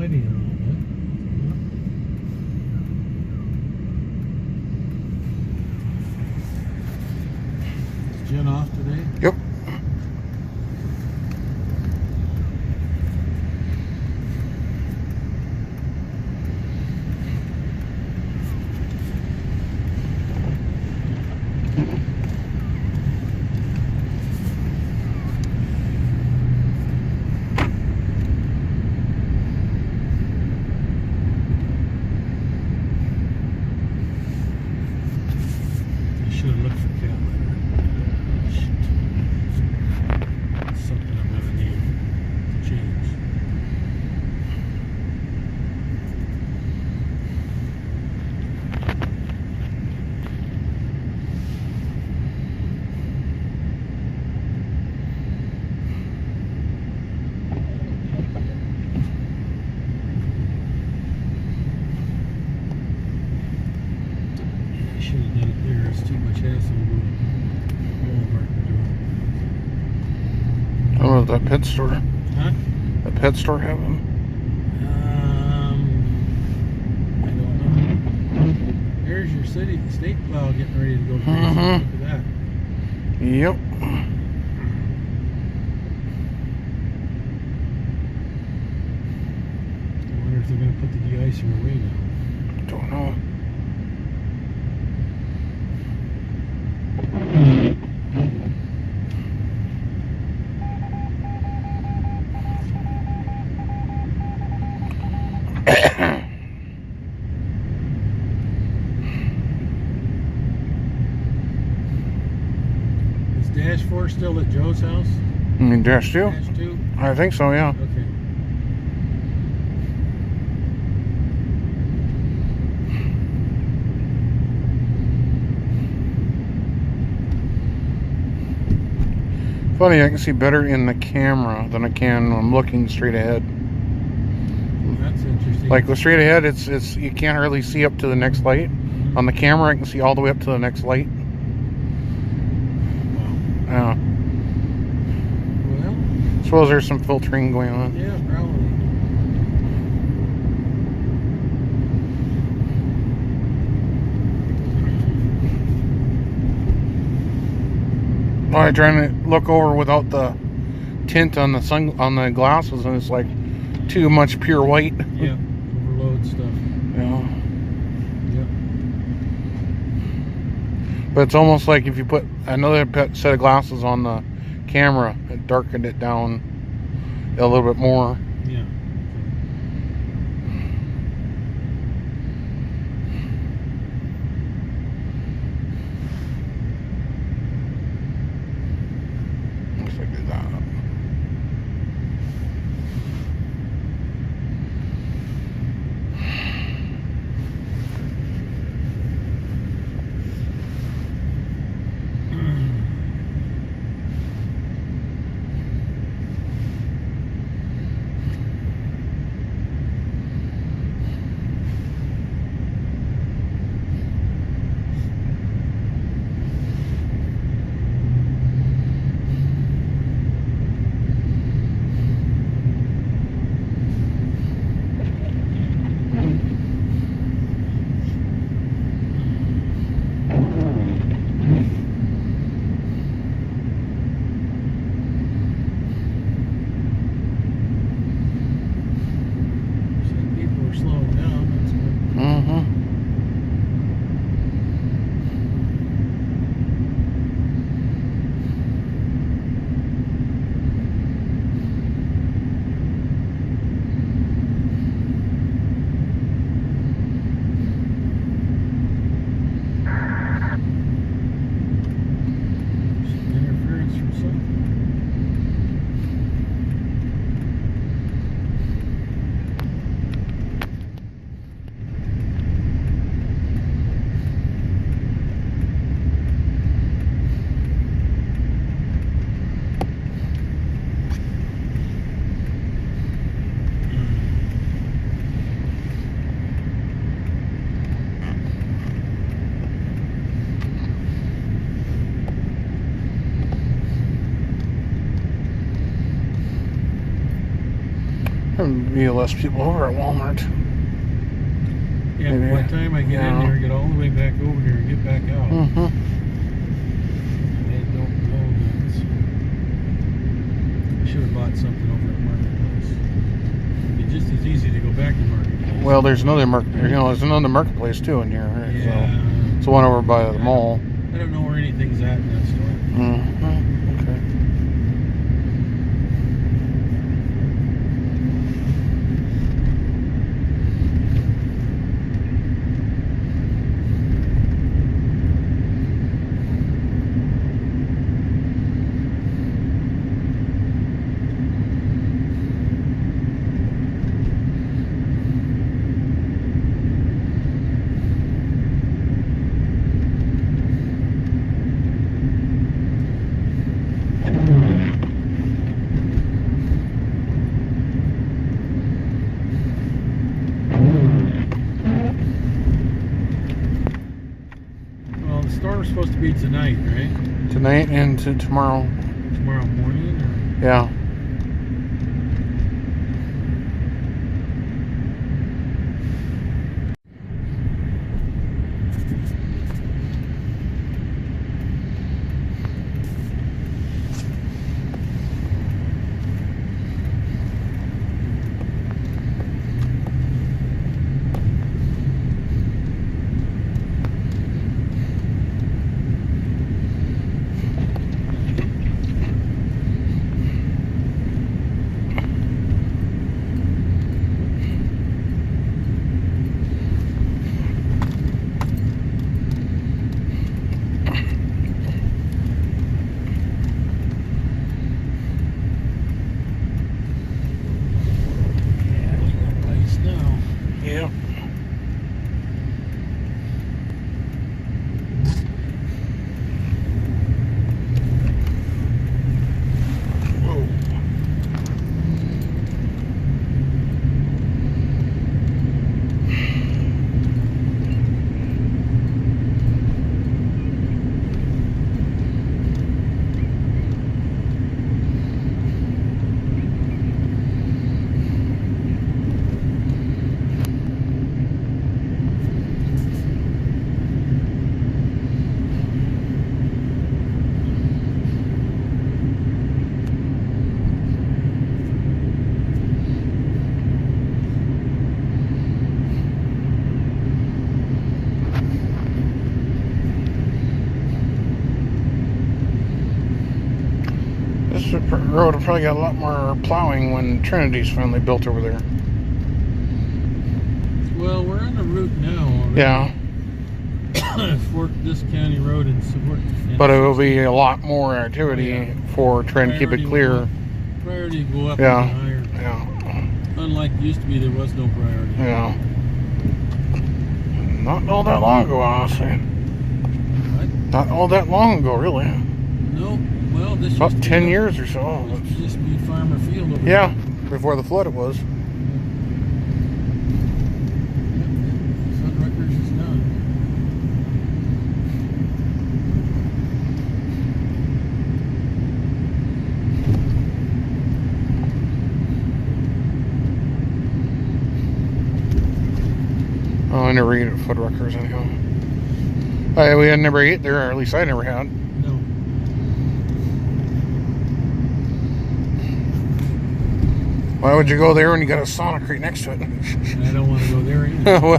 lighting a little bit. Is Jen off today? Yep. Should have looked for cat litter. Shit. That's something I'm gonna need to change. I should have done it there. It's too much hassle to do it. Walmart to do it. Oh, that pet store. Huh? That pet store have them? I don't know. There's your state plow getting ready to go crazy. Look at that. Yep. I wonder if they're going to put the de-icer away now. Don't know. Is Dash 4 still at Joe's house? I mean, Dash 2? Dash 2? I think so, yeah. Okay. Funny, I can see better in the camera than I can when I'm looking straight ahead. That's interesting. Like with straight ahead, it's you can't really see up to the next light. Mm-hmm. On the camera, I can see all the way up to the next light. Wow. Yeah. Well, Suppose there's some filtering going on. yeah, probably. I'm trying to look over without the tint on the glasses, and it's like too much pure white. Yeah, overload stuff. Yeah. Yep. But it's almost like if you put another set of glasses on the camera, it darkened it down a little bit more. Yeah. Looks like that. would be less people over at Walmart. Yeah, Maybe. by the time I get in there, get all the way back over here and get back out. Mm-hmm. I don't know that. I should have bought something over at Marketplace. It'd be just as easy to go back to Marketplace. Well, there's another there's another marketplace too in here. Right? Yeah. So, it's the one over by the mall. I don't know where anything's at in that store. Mm-hmm. Okay. Well, the storm's supposed to be tonight, right? Tonight and tomorrow. Tomorrow morning? Or? Yeah. Yeah. Whoa. This road will probably got a lot more plowing when Trinity's finally built over there. Well, we're on the route now already. Yeah. Fork this county road and support. But it will be a lot more activity for trying to keep it clear. Priority to go up Yeah. and higher. Yeah. Unlike it used to be, there was no priority. Yeah. Not all that long ago, honestly. What? Not all that long ago, really. No. Well, this About used to 10 be, years or so. This used to just be farmer field over Yeah. Before the flood it was. there. Flood records is done. Oh, I never ate at Foot Records anyhow. We had never ate there, or at least I never had. No. Why would you go there when you got a Sonic right next to it? And I don't want to go there either. Well,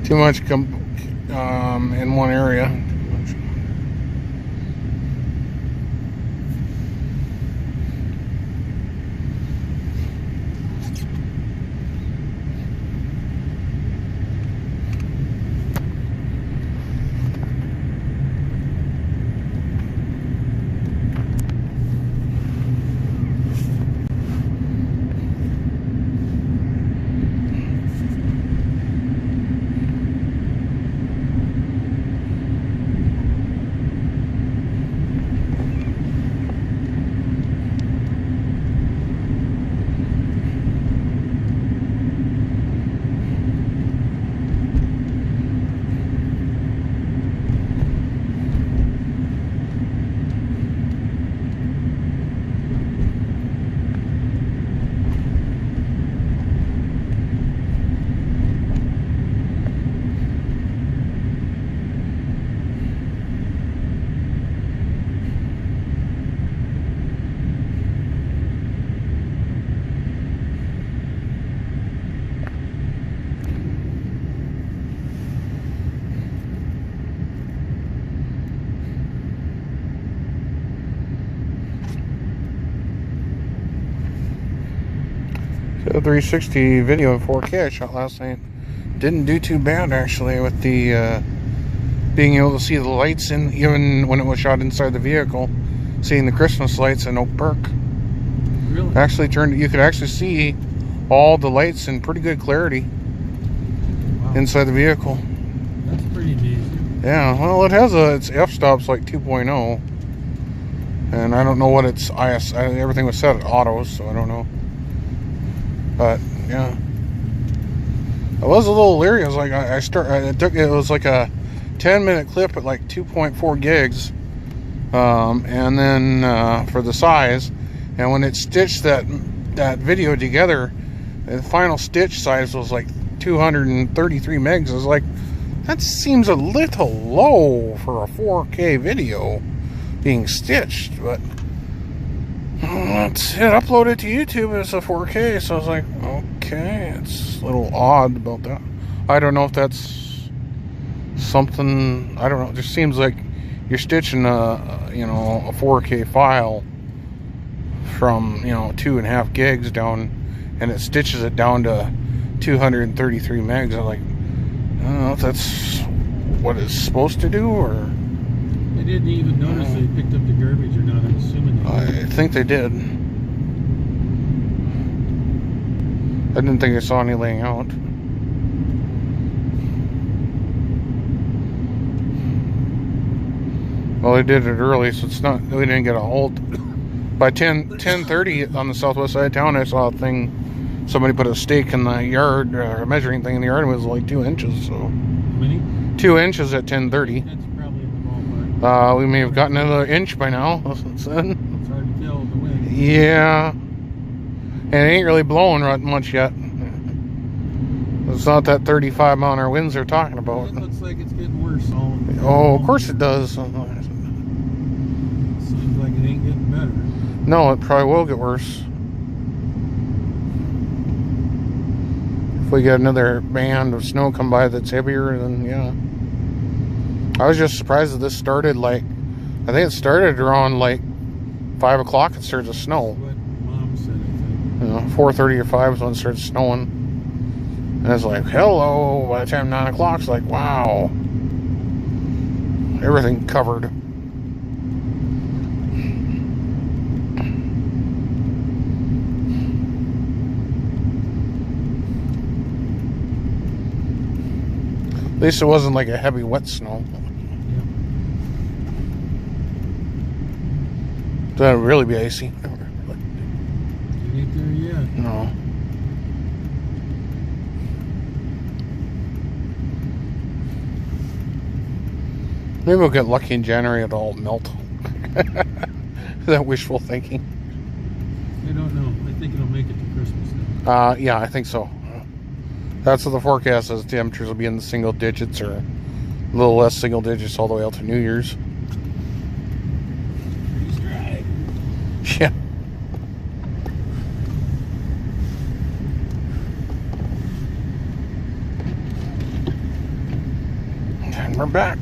too much in one area. The 360 video in 4K I shot last night didn't do too bad actually, with the being able to see the lights in, even when it was shot inside the vehicle, seeing the Christmas lights in Oak Park. Really? Actually you could actually see all the lights in pretty good clarity. Wow. Inside the vehicle. That's pretty amazing. Yeah, well, it has its f-stop's like 2.0, and I don't know what its everything was set at autos, so I don't know. But yeah, I was a little leery. I was like, it was like a 10-minute clip at like 2.4 gigs, and then for the size, and when it stitched that video together, the final stitch size was like 233 megs. I was like, that seems a little low for a 4K video being stitched, but it uploaded to YouTube as a 4K, so I was like, okay, it's a little odd about that. I don't know if that's something, I don't know, it just seems like you're stitching a 4K file from 2.5 gigs down, and it stitches it down to 233 megs. I'm like, I don't know if that's what it's supposed to do, or They didn't even notice they picked up the garbage or not. I'm assuming they did. I think they did. I didn't think I saw any laying out. Well, they did it early, so it's not, we didn't get a hold. By 10:30 on the southwest side of town, I saw a thing. Somebody put a stake in the yard, or a measuring thing in the yard, and it was like 2 inches. So How many? 2 inches at 10:30. That's probably in the ballpark. We may have gotten another inch by now. Since then. It's hard to tell with the wind. Yeah, and it ain't really blowing much yet. It's not that 35-mile-an-hour winds they're talking about. It looks like it's getting worse. Oh, of course it does. Seems like it ain't getting better. No, it probably will get worse. If we get another band of snow come by that's heavier, then yeah. I was just surprised that this started I think it started around like 5 o'clock. It started to snow. That's what Mom said, I think. 4:30 or 5 is when it started snowing. And it's like, hello. By the time 9 o'clock, it's like, wow. Everything covered. At least it wasn't like a heavy wet snow. Yep. That'd really be icy. It ain't there yet. No. Maybe we'll get lucky in January, it'll all melt. Is that wishful thinking? I don't know. I think it'll make it to Christmas now. Yeah, I think so. That's what the forecast says. Temperatures will be in the single digits, or a little less single digits, all the way out to New Year's. Freeze dry. Yeah. And we're back.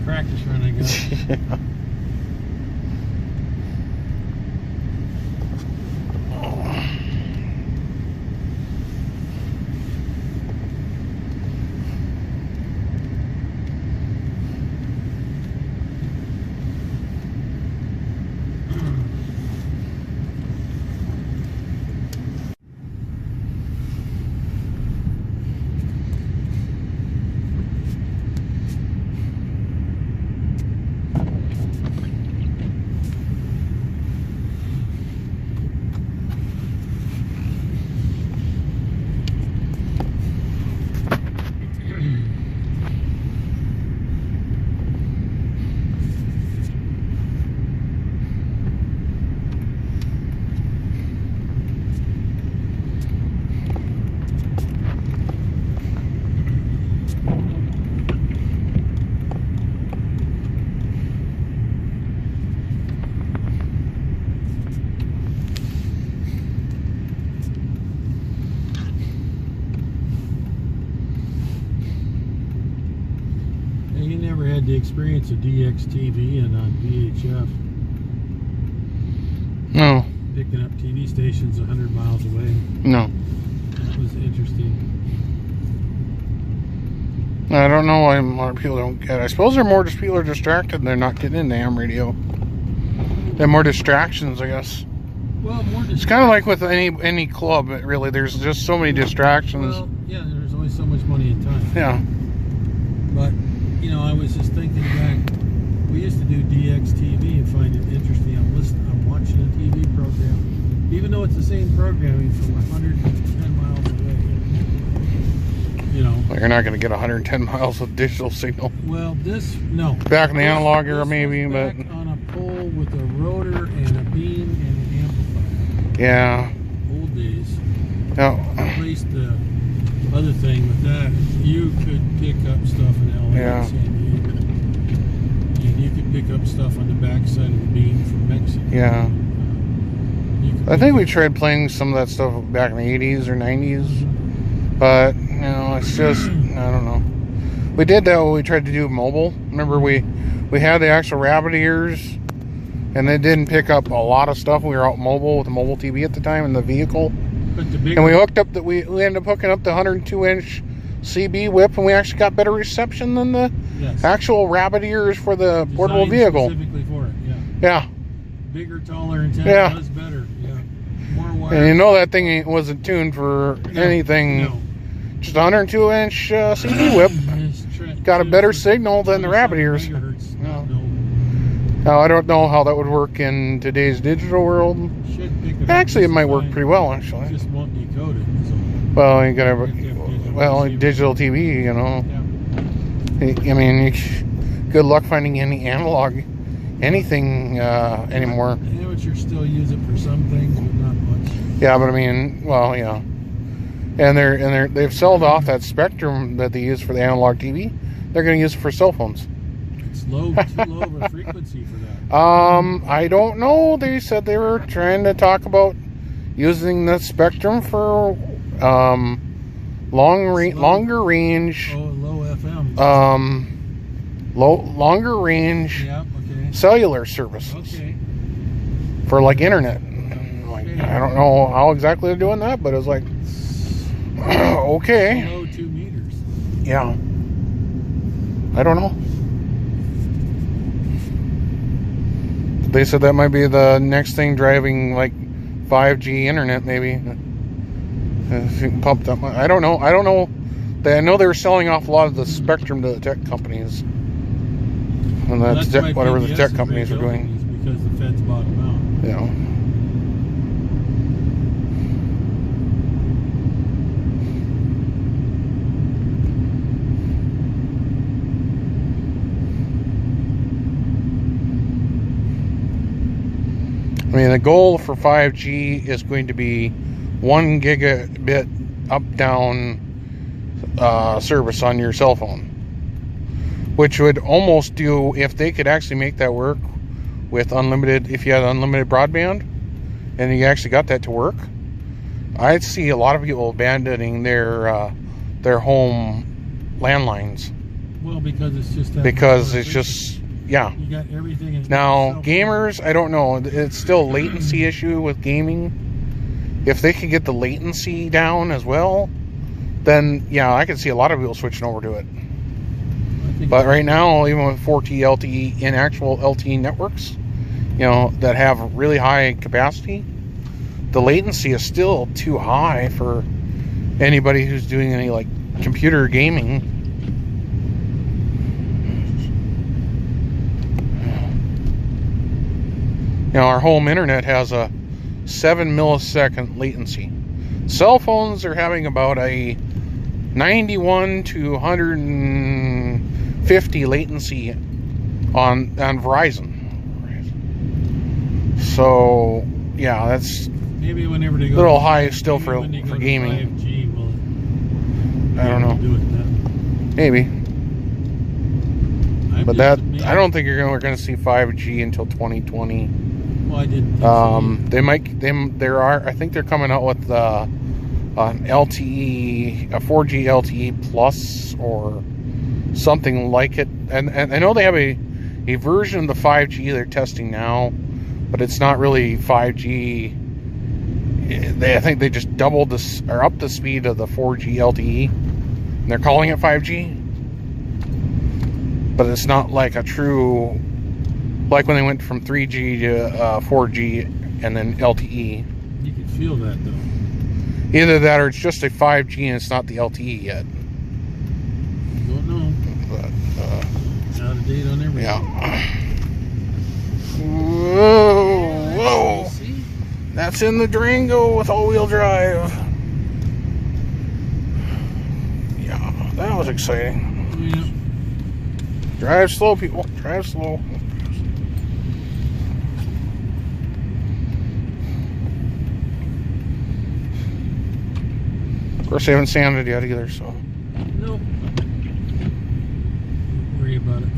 Practice run, I guess. Yeah. You never had the experience of DXTV and on VHF. No. They picking up TV stations 100 miles away. No. That was interesting. I don't know why a lot of people don't get it. I suppose they're more just people are distracted and they're not getting into ham radio. They're more distractions, I guess. Well, more It's kind of like with any club, really. There's just so many distractions. Well, yeah, there's only so much money and time. Yeah. But, you know, I was just thinking back. We used to do DXTV and find it interesting. I'm watching a TV program, even though it's the same programming from 110 miles away. You know. Well, you're not going to get 110 miles of digital signal. Well, no. Back in the analog era, maybe, but on a pole with a rotor and a beam and an amplifier. yeah. Old days. Yeah. Replaced the other thing with that. You could pick up stuff in LA Yeah. and San Diego. And you could pick up stuff on the backside of the beam from Mexico. Yeah. I think we tried playing some of that stuff back in the 80s or 90s. But, you know, it's just, I don't know. We did that when we tried to do mobile. Remember, we had the actual rabbit ears, and it didn't pick up a lot of stuff. We were out mobile with the mobile TV at the time in the vehicle. But the big And we hooked up we ended up hooking up the 102-inch CB whip, and we actually got better reception than the actual rabbit ears for the portable vehicle. Specifically for it, yeah. Yeah. Bigger, taller antenna does better. Yeah. More wire. And you know that thing wasn't tuned for anything. No. Just a 102-inch CB whip. Got a better signal than the rabbit ears. Now, I don't know how that would work in today's digital world. Actually, it might work pretty well, actually. Just won't decode it. So. Well, you gotta have, digital TV, you know. Yeah. I mean, good luck finding any analog anything anymore. Amateur still use it for some things, but not much. Yeah, but I mean, well, yeah. And they've sold off that spectrum that they use for the analog TV. They're going to use it for cell phones. It's too low of a frequency for that. I don't know. They said they were trying to talk about using the spectrum for longer range. Oh, low FM. Longer range cellular services for like internet. Like, I don't know how exactly they're doing that, but it was like, okay. Below 2 meters. Yeah. I don't know. They said that might be the next thing driving like 5G internet, maybe. If you can pump that much. I don't know. I know they were selling off a lot of the spectrum to the tech companies. And that's whatever the tech companies are doing. Because the feds bought them out. Yeah. I mean, the goal for 5G is going to be 1 gigabit up-down service on your cell phone, which would almost do, if they could actually make that work with unlimited, if you had unlimited broadband and you actually got that to work, I'd see a lot of people abandoning their home landlines. Well, because it's just that. Because it's just, yeah. You got everything. Now, gamers, I don't know. It's still a latency issue with gaming. If they could get the latency down as well, then, yeah, I could see a lot of people switching over to it. But right now, even with 4G LTE in actual LTE networks, you know, that have really high capacity, the latency is still too high for anybody who's doing any, like, computer gaming. Now, our home internet has a 7 millisecond latency. Cell phones are having about a 91 to 150 latency on Verizon. So, yeah, that's maybe whenever they go a little 5G, high still for gaming. 5G, I don't know. Do it then. Maybe. But that, I don't think we're going to see 5G until 2020. Well, I didn't. They might. I think they're coming out with an LTE, a 4G LTE Plus or something like it. And I know they have a version of the 5G they're testing now, but it's not really 5G I think they just doubled this or up the speed of the 4G LTE, and they're calling it 5G. But it's not like a true, like when they went from 3G to 4G and then LTE. You can feel that though. Either that or it's just a 5G and it's not the LTE yet. Don't know. But, Out of date on everything. yeah. Whoa, whoa. See? That's in the Durango with all-wheel drive. Yeah, that was exciting. Yeah. Drive slow, people. Drive slow. Of course, they haven't sanded yet either, so. Nope. Don't worry about it.